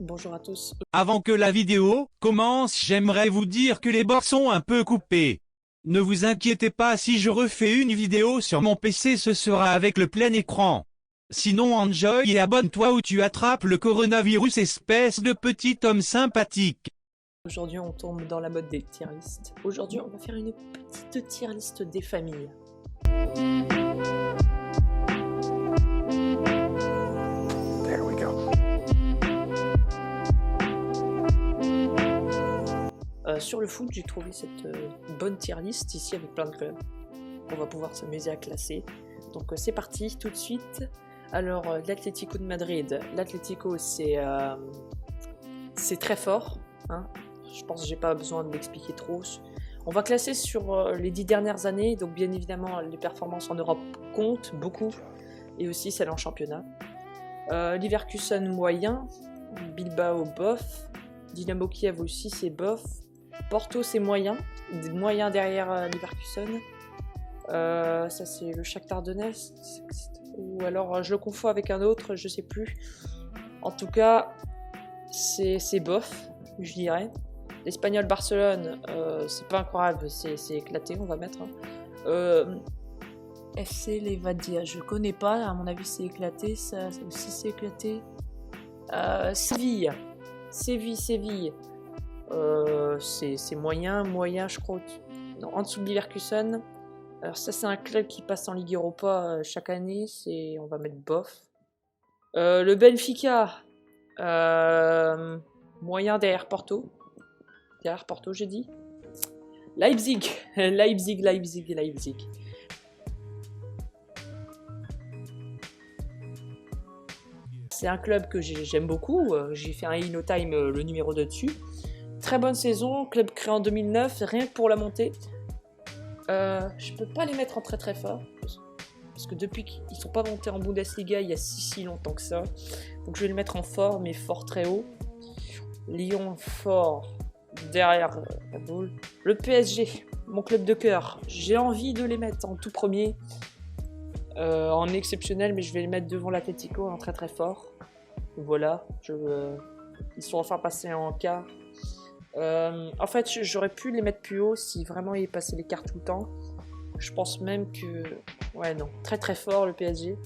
Bonjour à tous. Avant que la vidéo commence, j'aimerais vous dire que les bords sont un peu coupés. Ne vous inquiétez pas, si je refais une vidéo sur mon PC, ce sera avec le plein écran. Sinon enjoy et abonne-toi ou tu attrapes le coronavirus, espèce de petit homme sympathique. Aujourd'hui, on tombe dans la mode des tier lists. Aujourd'hui, on va faire une petite tier list des familles. There we go. Sur le foot, j'ai trouvé cette bonne tier list ici avec plein de clubs. On va pouvoir s'amuser à classer. Donc c'est parti tout de suite. Alors l'Atlético de Madrid. L'Atlético, c'est très fort. Hein. Je pense que j'ai pas besoin de l'expliquer trop. On va classer sur les 10 dernières années. Donc bien évidemment, les performances en Europe comptent beaucoup. Et aussi celles en championnat. Leverkusen moyen. Bilbao bof. Dynamo Kiev aussi c'est bof. Porto c'est moyen derrière Leverkusen. Ça c'est le Shakhtar Donetsk. Ou alors je le confonds avec un autre, je sais plus. En tout cas, c'est bof, je dirais. L'Espagnol Barcelone, c'est pas incroyable, c'est éclaté, on va mettre. FC Levadia, je connais pas, à mon avis c'est éclaté, ça aussi c'est éclaté. Séville. C'est moyen je crois. Non, en dessous de Leverkusen. Alors ça c'est un club qui passe en Ligue Europa chaque année, on va mettre bof. Le Benfica, moyen derrière Porto. Derrière Porto j'ai dit. Leipzig. C'est un club que j'aime beaucoup, j'ai fait un InnoTime le numéro 2 dessus. Très bonne saison, club créé en 2009, rien que pour la montée. Je peux pas les mettre en très fort, parce que depuis qu'ils sont pas montés en Bundesliga il y a si longtemps que ça. Donc je vais le mettre en fort, mais fort très haut. Lyon fort, derrière la boule. Le PSG, mon club de cœur, j'ai envie de les mettre en tout premier. En exceptionnel, mais je vais les mettre devant l'Atlético en très fort. Voilà, ils sont enfin passés en quart. En fait, j'aurais pu les mettre plus haut si vraiment ils passaient les quarts tout le temps. Je pense même que... Ouais, non, très fort le PSG.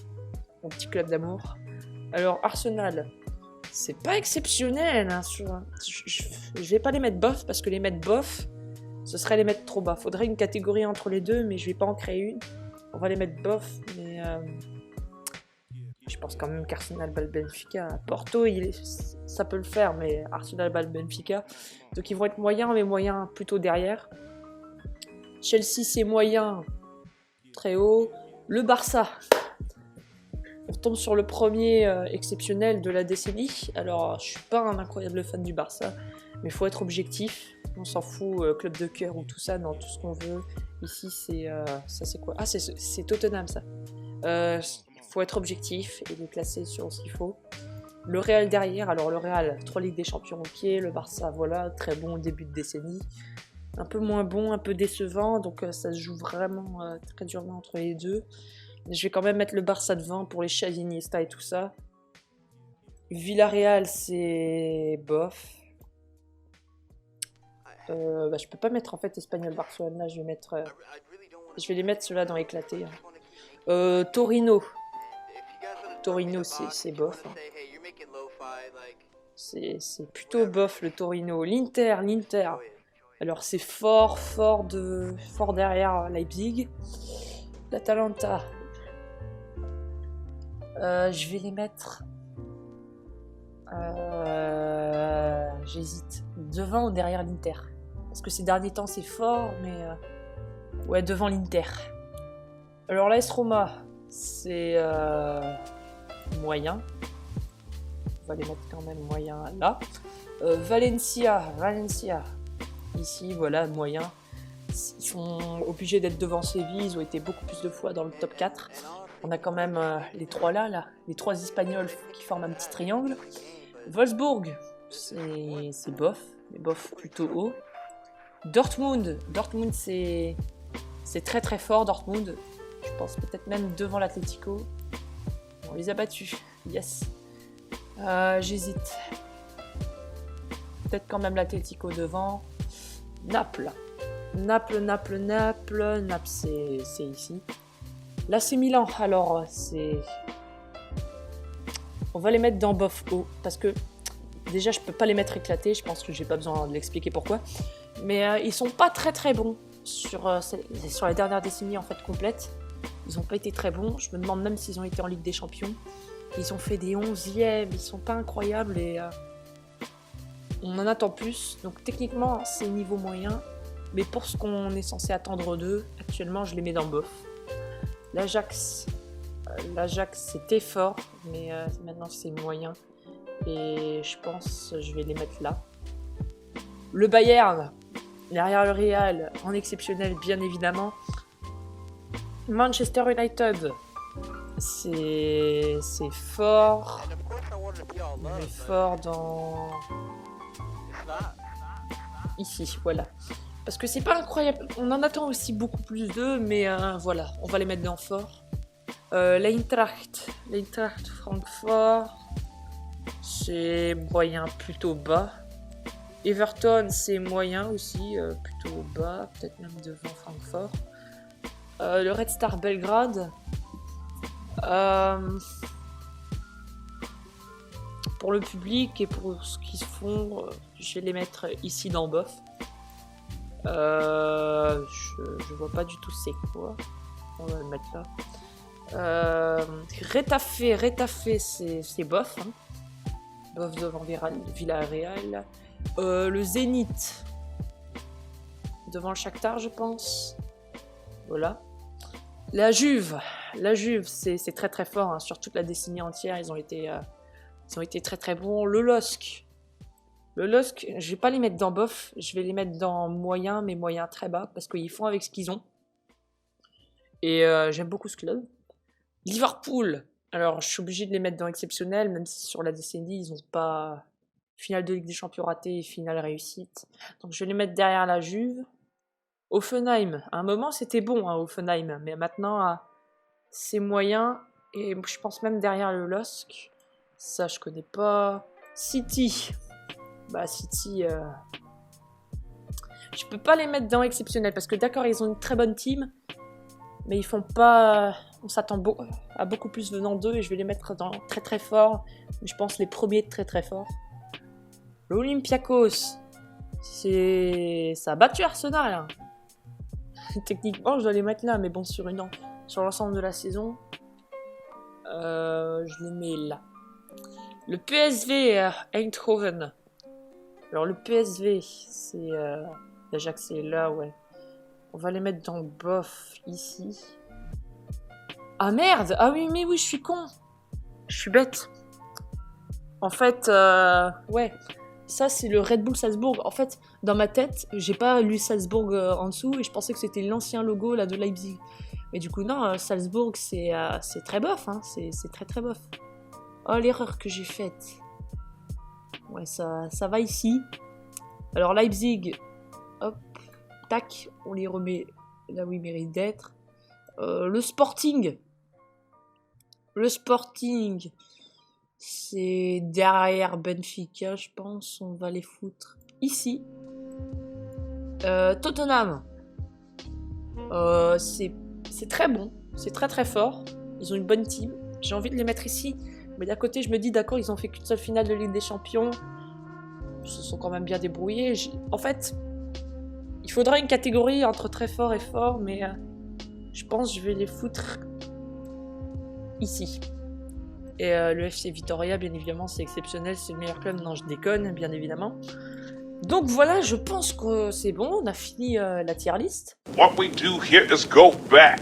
Mon petit club d'amour. Alors, Arsenal, c'est pas exceptionnel. Hein, je vais pas les mettre bof, parce que les mettre bof, ce serait les mettre trop bas. Faudrait une catégorie entre les deux, mais je vais pas en créer une. On va les mettre bof, mais je pense quand même qu'Arsenal bat le Benfica. Porto, ça peut le faire, mais Arsenal bat le Benfica. Donc ils vont être moyens, mais moyens plutôt derrière. Chelsea, c'est moyen, très haut. Le Barça, on tombe sur le premier exceptionnel de la décennie. Alors, je suis pas un incroyable fan du Barça, mais il faut être objectif. On s'en fout, club de cœur ou tout ça, dans tout ce qu'on veut. Ici, ça c'est quoi? Ah, c'est Tottenham, ça. Faut être objectif et les classer sur ce qu'il faut. Le Real derrière, alors le Real, 3 Ligues des Champions au pied, le Barça, voilà, très bon au début de décennie. Un peu moins bon, un peu décevant, donc ça se joue vraiment très durement entre les deux. Je vais quand même mettre le Barça devant pour les Xavi, Iniesta et tout ça. Villarreal, c'est bof. Je peux pas mettre en fait Espagnol Barcelone, là je vais les mettre ceux-là dans éclaté. Hein. Torino, c'est bof. Hein. C'est plutôt bof le Torino. L'Inter. Alors c'est fort derrière Leipzig. L'Atalanta. Je vais les mettre. J'hésite. Devant ou derrière l'Inter. Parce que ces derniers temps c'est fort, mais ouais, devant l'Inter. Alors l'AS Roma, c'est moyen. On va les mettre quand même moyen là. Valencia. Ici, voilà, moyen. Ils sont obligés d'être devant Séville, ils ont été beaucoup plus de fois dans le top 4. On a quand même les trois là, les trois Espagnols qui forment un petit triangle. Wolfsburg, c'est bof, mais bof plutôt haut. Dortmund, c'est très fort, Dortmund. Je pense peut-être même devant l'Atlético. On les a battus, yes. J'hésite. peut-être quand même l'Atlético devant. Naples. Naples, c'est ici. Là, c'est Milan. Alors, c'est... On va les mettre dans bof haut, parce que déjà, je peux pas les mettre éclatés. Je pense que j'ai pas besoin de l'expliquer pourquoi. Mais ils sont pas très bons sur les dernières décennies en fait complètes. Ils ont pas été très bons. Je me demande même s'ils ont été en Ligue des Champions. Ils ont fait des 11e. Ils sont pas incroyables et on en attend plus. Donc techniquement, c'est niveau moyen. Mais pour ce qu'on est censé attendre d'eux, actuellement, je les mets dans bof. L'Ajax, c'était fort, mais maintenant c'est moyen. Et je pense que je vais les mettre là. Le Bayern, derrière le Real, en exceptionnel, bien évidemment. Manchester United, c'est fort. Mais fort dans... Ici, voilà. Parce que c'est pas incroyable. On en attend aussi beaucoup plus d'eux, mais voilà, on va les mettre dans fort. L'Eintracht Francfort, c'est moyen plutôt bas. Everton, c'est moyen aussi, plutôt bas, peut-être même devant Francfort. Le Red Star Belgrade. Pour le public et pour ce qu'ils font, je vais les mettre ici dans bof. Je vois pas du tout c'est quoi. On va le mettre là. Retafe, c'est bof. Hein. Bof devant Villarreal. Le Zénith. Devant le Shakhtar, je pense. Voilà. La Juve, c'est très fort. Hein. Sur toute la décennie entière, ils ont été très bons. Le LOSC, je vais pas les mettre dans bof, je vais les mettre dans moyen, mais moyen très bas, parce qu'ils font avec ce qu'ils ont. Et j'aime beaucoup ce club. Liverpool, alors je suis obligé de les mettre dans exceptionnel, même si sur la décennie, ils n'ont pas finale de Ligue des Champions ratée et finale réussite. Donc je vais les mettre derrière la Juve. Offenheim, à un moment c'était bon, hein, Offenheim, mais maintenant c'est moyen, et je pense même derrière le LOSC. Ça, je connais pas. City. Bah, City... Je peux pas les mettre dans exceptionnel, parce que d'accord, ils ont une très bonne team, mais ils font pas... On s'attend à beaucoup plus venant d'eux, et je vais les mettre dans très fort. Je pense les premiers de très forts. L'Olympiakos. Ça a battu Arsenal. Hein. Techniquement, je dois les mettre là, mais bon, sur l'ensemble de la saison, je les mets là. Le PSV Eindhoven. Alors le PSV, c'est l'Ajax est là, ouais. On va les mettre dans bof ici. Ah merde! Ah oui, mais oui, je suis con. Je suis bête. En fait, ouais. Ça, c'est le Red Bull Salzbourg. En fait, dans ma tête, j'ai pas lu Salzbourg en dessous et je pensais que c'était l'ancien logo là de Leipzig. Mais du coup, non, Salzbourg, c'est très bof. Hein. C'est très bof. Oh, l'erreur que j'ai faite. Ouais, ça va ici. Alors, Leipzig, hop, tac, on les remet là où ils méritent d'être. Le Sporting. Le Sporting, c'est derrière Benfica, je pense. On va les foutre ici. Tottenham, c'est très bon. C'est très fort. Ils ont une bonne team. J'ai envie de les mettre ici. Mais d'un côté, je me dis, d'accord, ils ont fait qu'une seule finale de Ligue des Champions. Ils se sont quand même bien débrouillés. En fait, il faudra une catégorie entre très fort et fort, mais je pense que je vais les foutre ici. Et le FC Vitoria, bien évidemment, c'est exceptionnel, c'est le meilleur club. Non, je déconne, bien évidemment. Donc voilà, je pense que c'est bon, on a fini la tier list. What we do here is go back.